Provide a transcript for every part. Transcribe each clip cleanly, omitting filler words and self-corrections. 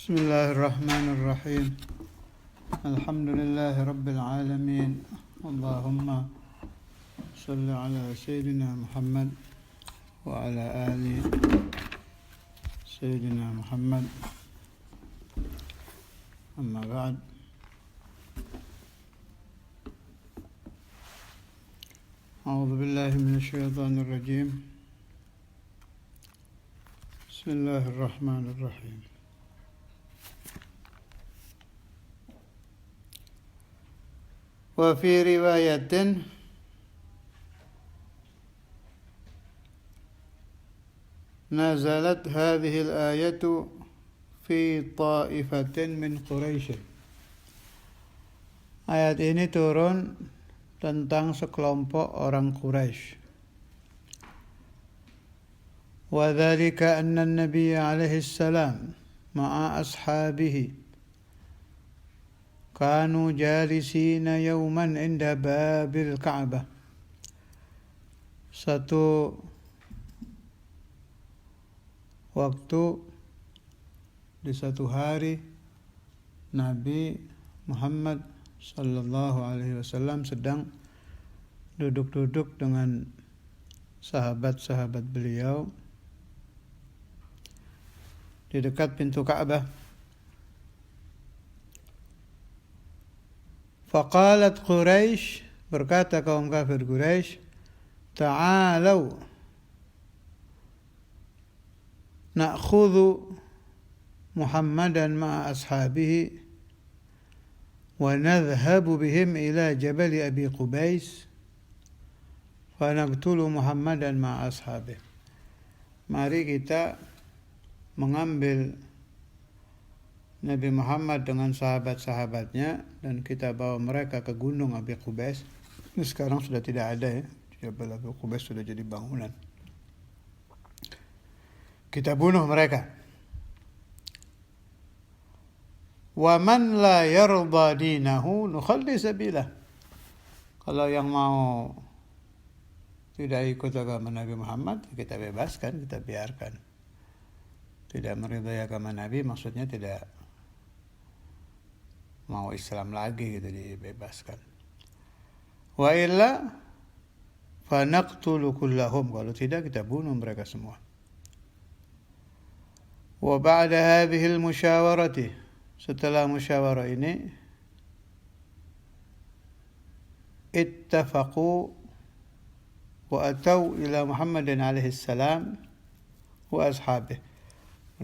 بسم الله الرحمن الرحيم. الحمد لله رب العالمين. اللهم صل على سيدنا محمد وعلى آل سيدنا محمد. أما بعد، أعوذ بالله من الشيطان الرجيم. بسم الله الرحمن الرحيم. وفي رواية نزلت هذه الآية في طائفة من قريش. Ayat ini turun tentang sekelompok orang Quraisy. وذلك أن النبي عليه السلام مع أصحابه كانوا جالسين يوما عند باب الكعبة. Satu waktu di satu hari Nabi Muhammad sallallahu alaihi wasallam sedang duduk-duduk dengan sahabat-sahabat beliau di dekat pintu Ka'bah. Faqalat Quraisy, berkata kaum kafir Quraisy, ta'alau na'khudhu Muhammadan ma'a ashabihi wa nadhhabu bihim ila jabal Abi Qubais fa naqtulu Muhammadan ma'a ashabihi. Mari kita mengambil Nabi Muhammad dengan sahabat-sahabatnya dan kita bawa mereka ke gunung Abi Qubais. Ini sekarang sudah tidak ada ya. Jabal Abi Qubais sudah jadi bangunan. Kita bunuh mereka. Wa man la yarda dinahu nukhalli sabilah. Kalau yang mau tidak ikut agama Nabi Muhammad, kita bebaskan, kita biarkan. Tidak meridai agama Nabi maksudnya tidak mau Islam lagi gitu, dibebaskan. Wa illa fa naqtulu kullahum, kalau tidak kita bunuh mereka semua. Wa ba'da hadhihi al-musyawarati, setelah musyawarah ini, ittafaqu wa atau ila Muhammadin alaihi salam wa ashabihi.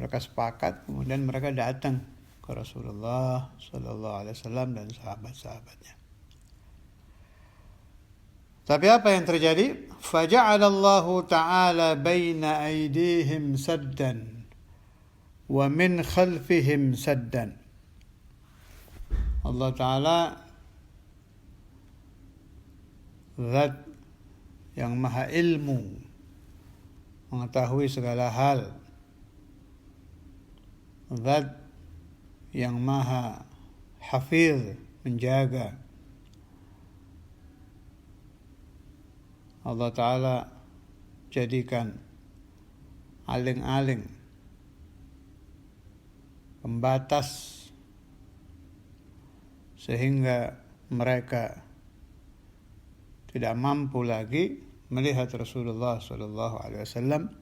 Mereka sepakat, kemudian mereka datang ke Rasulullah sallallahu alaihi wasallam dan sahabat-sahabatnya. Tapi apa yang terjadi? Faja'alallahu ta'ala baina aydihim saddan wa min khalfihim saddan. Allah Ta'ala, Zat yang maha ilmu, mengetahui segala hal, Zat yang maha hafiz, menjaga. Allah Ta'ala jadikan aling-aling, pembatas, sehingga mereka tidak mampu lagi melihat Rasulullah sallallahu alaihi wasallam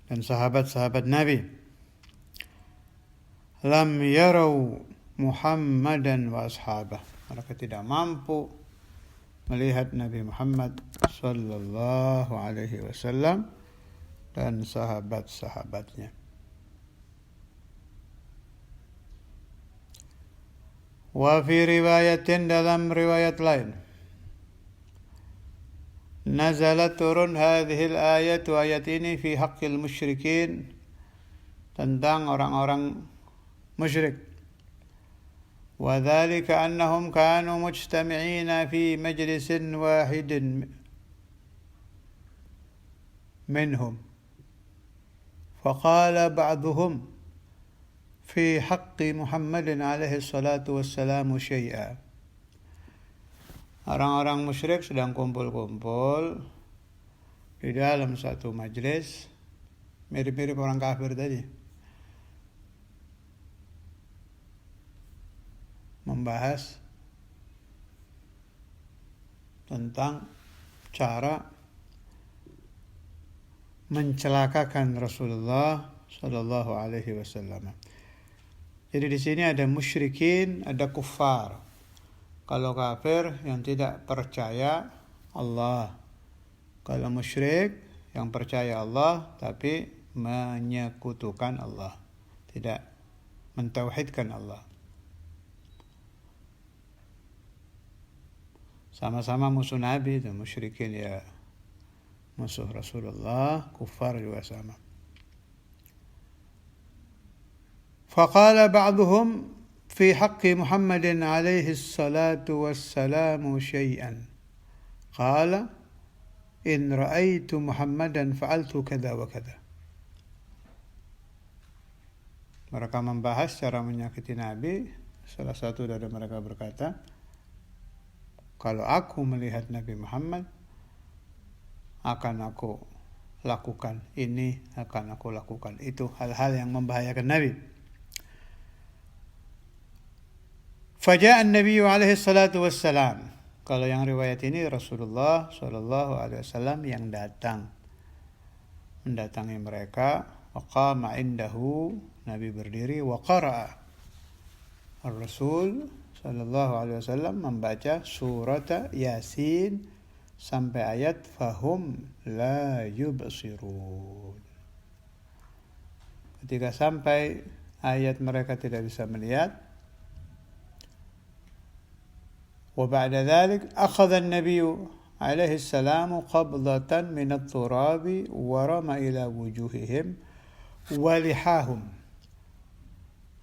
dan sahabat-sahabat Nabi. Lam yarau Muhammadan wa ashabah. Mereka tidak mampu melihat Nabi Muhammad sallallahu alaihi wasallam dan sahabat-sahabatnya. Wa fi riwayatin, dalam riwayat lain, nazalat turun hadhil ayatu, ayat ini fi haqqil musyrikin, tentang orang-orang musyrik. Wa dzalika annahum kanu mujtami'ina fi majlisin wahidin minhum. Faqala ba'duhum fi haqqi Muhammadin alaihi salatu wassalamu syai'a. Orang-orang musyrik sedang kumpul-kumpul di dalam satu majlis, mirip-mirip orang kafir tadi. membahas tentang cara mencelakakan Rasulullah Shallallahu Alaihi Wasallam. Jadi di sini ada musyrikin, ada kuffar. Kalau kafir yang tidak percaya Allah. Kalau musyrik yang percaya Allah tapi menyekutukan Allah, tidak mentauhidkan Allah. Sama-sama musuh Nabi, itu musyrikin ya musuh Rasulullah, kuffar juga sama. Faqala ba'duhum fi haqqi Muhammadin alaihi salatu wassalamu syai'an. Qala in ra'aitu Muhammadan fa'altu kada wa kada. Mereka membahas cara menyakiti Nabi. Salah satu dari mereka berkata, kalau aku melihat Nabi Muhammad, akan aku lakukan ini, akan aku lakukan itu, hal-hal yang membahayakan Nabi. Faja'a an-Nabi alaihi salatu wassalam. Kalau yang riwayat ini Rasulullah sallallahu alaihi wasallam yang datang, mendatangi mereka. Waqama indahu, Nabi berdiri. Wa qara'a, Rasul sallallahu alaihi wasallam membaca surat Yasin sampai ayat fahum la yubsirun. Ketika sampai ayat mereka tidak bisa melihat. Wa ba'da dzalik akhadha an-nabiy alaihi salam qabdatan min at-turabi wa rama ila wujuhihim wa lihahum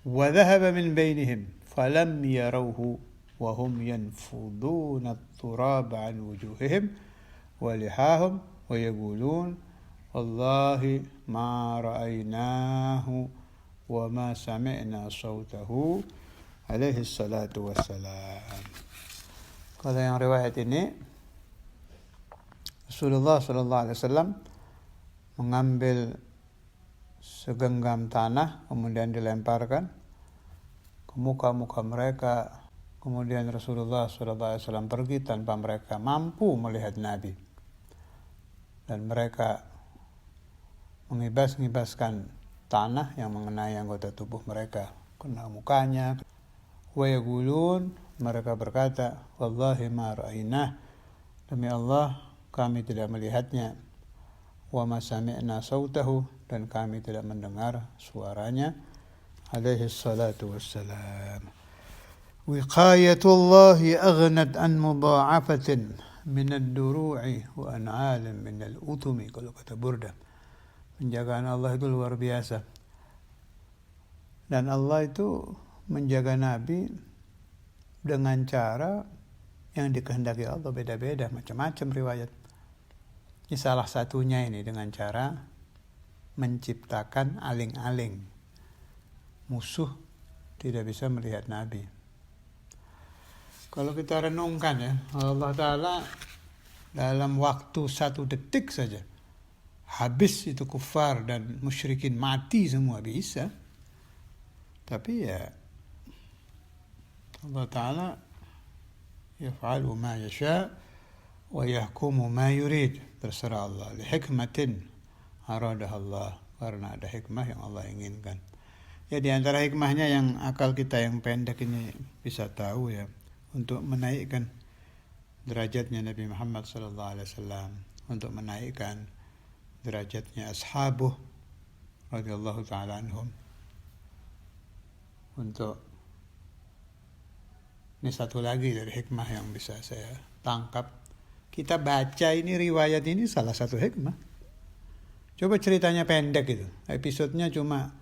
wa dhahaba min bainihim falam yarawhu وهم ينفضون التراب عن وجوههم ولحاهم ويقولون والله ما رأيناه وما سمعنا صوته عليه الصلاة والسلام. Kalau yang riwayat ini Rasulullah SAW mengambil segenggam tanah kemudian dilemparkan ke muka-muka mereka. Kemudian Rasulullah SAW pergi tanpa mereka mampu melihat Nabi. Dan mereka mengibas-ngibaskan tanah yang mengenai anggota tubuh mereka, kena mukanya. Wa yaqulun, mereka berkata, wallahi ma ra'ainah, demi Allah kami tidak melihatnya. Wa ma sami'na sautahu, dan kami tidak mendengar suaranya. Alaihi salatu wassalam. Wiqayatullahi aghnat an mudha'afatin min ad-duru'i wa an'alim min al-utumi. Kalau kata Burda, penjagaan Allah itu luar biasa. Dan Allah itu menjaga Nabi dengan cara yang dikehendaki Allah beda-beda, macam-macam riwayat. Ini salah satunya ini dengan cara menciptakan aling-aling. Musuh tidak bisa melihat Nabi. Kalau kita renungkan ya, Allah Ta'ala dalam waktu 1 detik saja habis itu kufar dan musyrikin, mati semua bisa. Tapi ya Allah Ta'ala yaf'alu ma yasha wa yahkumu ma yurid. Terserah Allah. Lihikmatin aradah Allah. Karena ada hikmah yang Allah inginkan. Ya di antara hikmahnya yang akal kita yang pendek ini bisa tahu ya. Untuk menaikkan derajatnya Nabi Muhammad SAW, untuk menaikkan derajatnya ashabuh radhiyallahu ta'ala anhum, untuk ini satu lagi dari hikmah yang bisa saya tangkap. Kita baca ini riwayat ini salah satu hikmah. Coba ceritanya pendek itu, episodenya cuma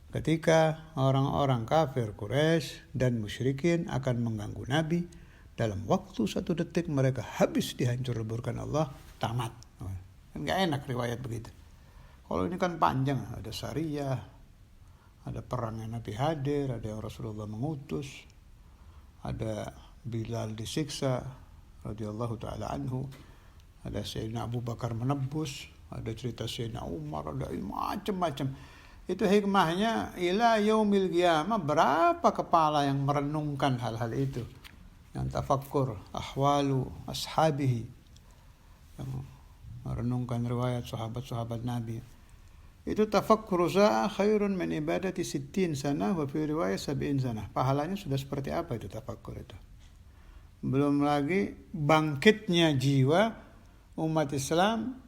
ketika orang-orang kafir Quraisy dan musyrikin akan mengganggu Nabi, dalam waktu 1 detik mereka habis dihancur leburkan Allah, tamat. Kan gak enak riwayat begitu. Kalau ini kan panjang, ada Sariyah, ada perang yang Nabi hadir, ada yang Rasulullah mengutus, ada Bilal disiksa radhiyallahu ta'ala anhu, ada Sayyidina Abu Bakar menebus, ada cerita Sayyidina Umar, ada macam-macam. Itu hikmahnya ila yaumil qiyamah, berapa kepala yang merenungkan hal-hal itu, yang tafakkur ahwalu ashabihi, yang merenungkan riwayat sahabat-sahabat Nabi. Itu tafakkur sa'ah khairun min ibadati 60 sana wa fi riwayat 70 sana. Pahalanya sudah seperti apa itu tafakkur itu. Belum lagi bangkitnya jiwa umat Islam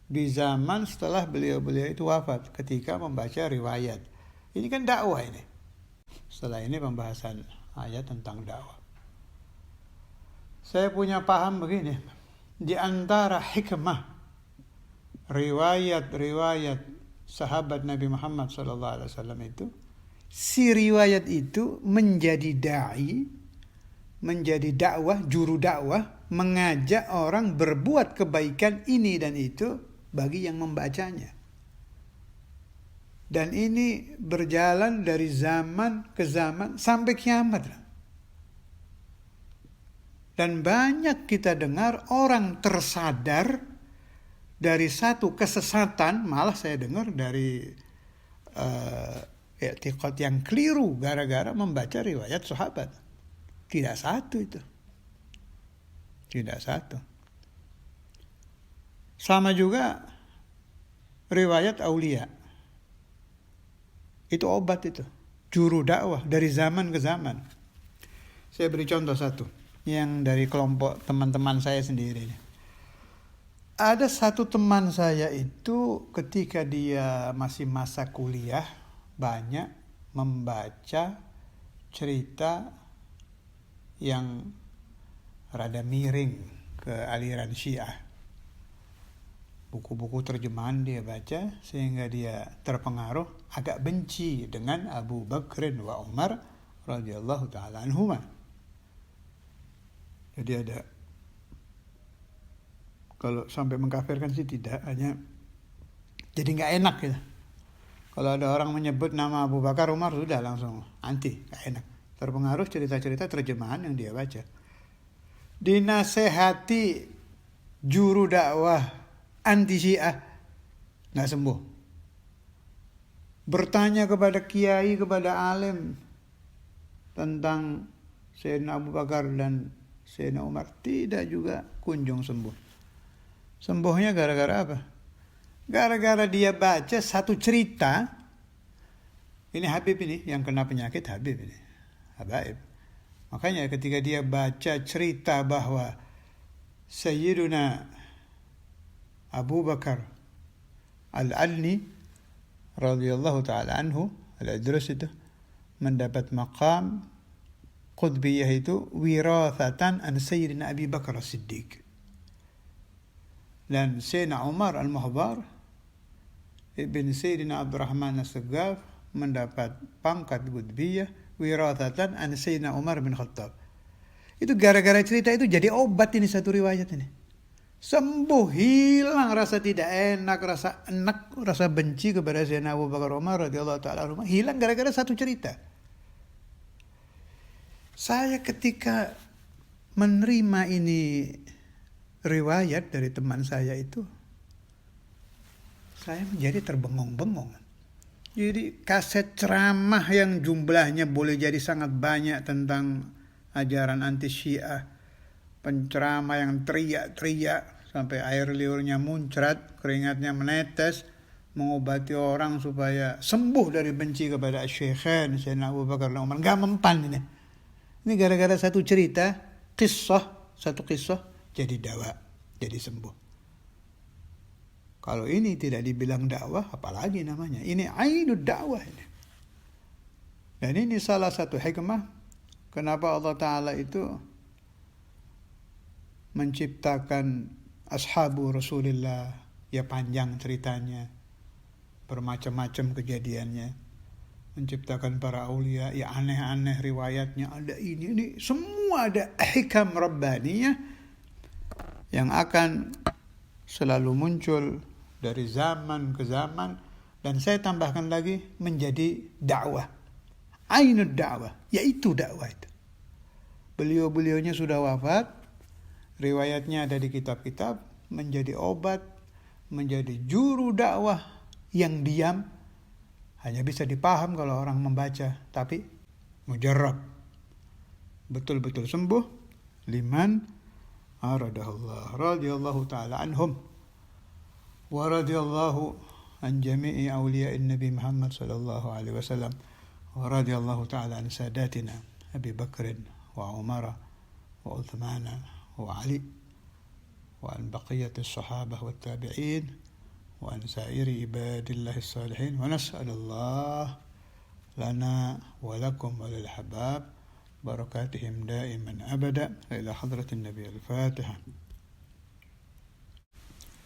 di zaman setelah beliau-beliau itu wafat ketika membaca riwayat. Ini kan dakwah ini. Setelah ini pembahasan ayat tentang dakwah. Saya punya paham begini. Di antara hikmah riwayat-riwayat sahabat Nabi Muhammad SAW itu, si riwayat itu menjadi da'i, menjadi dakwah, juru dakwah, mengajak orang berbuat kebaikan ini dan itu bagi yang membacanya. Dan ini berjalan dari zaman ke zaman sampai kiamat. Dan banyak kita dengar orang tersadar dari satu kesesatan, malah saya dengar dari i'tiqad yang keliru gara-gara membaca riwayat sahabat. Tidak satu itu. Tidak satu. Sama juga riwayat aulia. Itu obat itu. Juru dakwah dari zaman ke zaman. Saya beri contoh satu. Yang dari kelompok teman-teman saya sendiri. Ada satu teman saya itu ketika dia masih masa kuliah banyak membaca cerita yang rada miring ke aliran Syiah. Buku-buku terjemahan dia baca sehingga dia terpengaruh, agak benci dengan Abu Bakr wa Umar radhiyallahu taala anhuma. Jadi ada, kalau sampai mengkafirkan sih tidak, hanya jadi nggak enak gitu. Kalau ada orang menyebut nama Abu Bakar Umar sudah langsung anti, nggak enak. Terpengaruh cerita-cerita terjemahan yang dia baca. Dinasehati juru dakwah anti Syiah, nggak sembuh. Bertanya kepada kiai, kepada alim tentang Sayyidina Abu Bakar dan Sayyidina Umar, tidak juga kunjung sembuh. Sembuhnya gara-gara apa? Gara-gara dia baca satu cerita. Ini Habib ini yang kena penyakit, Habib ini, Habaib. Makanya ketika dia baca cerita bahwa Sayyiduna Abu Bakar Al-Adni radhiyallahu ta'ala anhu, Al-Idrus itu mendapat maqam qutbiyah itu wirathatan an Sayyidina Abi Bakar As-Siddiq. Dan Sayyidina Umar Al-Muhbar ibn Sayyidina Abdurrahman As-Saggaf mendapat pangkat qutbiyah wirathatan an Sayyidina Umar bin Khattab. Itu gara-gara cerita itu jadi obat ini satu riwayat ini. Sembuh, hilang rasa tidak enak, rasa enak, rasa benci kepada Sayyidina Abu Bakar Umar radhiyallahu ta'ala anhu, hilang gara-gara satu cerita. Saya ketika menerima ini riwayat dari teman saya itu, saya menjadi terbengong-bengong. Jadi kaset ceramah yang jumlahnya boleh jadi sangat banyak tentang ajaran anti Syiah, penceramah yang teriak-teriak sampai air liurnya muncrat, keringatnya menetes, mengobati orang supaya sembuh dari benci kepada Syaikhain Sayyidina Abu Bakar dan Umar. Gak mempan ini. Ini gara-gara satu cerita, satu kisah jadi dakwah, jadi sembuh. Kalau ini tidak dibilang dakwah, apalagi namanya? Ini ainud dakwah ini. Dan ini salah satu hikmah kenapa Allah Ta'ala itu menciptakan ashabu Rasulullah, ya panjang ceritanya, bermacam-macam kejadiannya. Menciptakan para aulia, ya aneh-aneh riwayatnya, ada ini semua ada hikam rabbaniyah yang akan selalu muncul dari zaman ke zaman. Dan saya tambahkan lagi, menjadi dakwah, ainud dakwah, yaitu dakwah itu. Beliau-beliaunya sudah wafat, riwayatnya ada di kitab-kitab, menjadi obat, menjadi juru dakwah yang diam hanya bisa dipaham kalau orang membaca, tapi mujarrab, betul-betul sembuh. Liman aradahullah radhiyallahu ta'ala anhum wa radhiyallahu an jami'i awliya'in Nabi Muhammad sallallahu alaihi wasallam wa radhiyallahu ta'ala an sadatina Abi Bakr wa Umar wa Uthman wa Ali wa an baqiyati as-sahabah wa tabi'in wa an sa'iri ibadillahi as-salihin wa nas'alullah lana wa lakum wa lil habab barakatihim daiman abada ila hadratin Nabi al-Fatiha.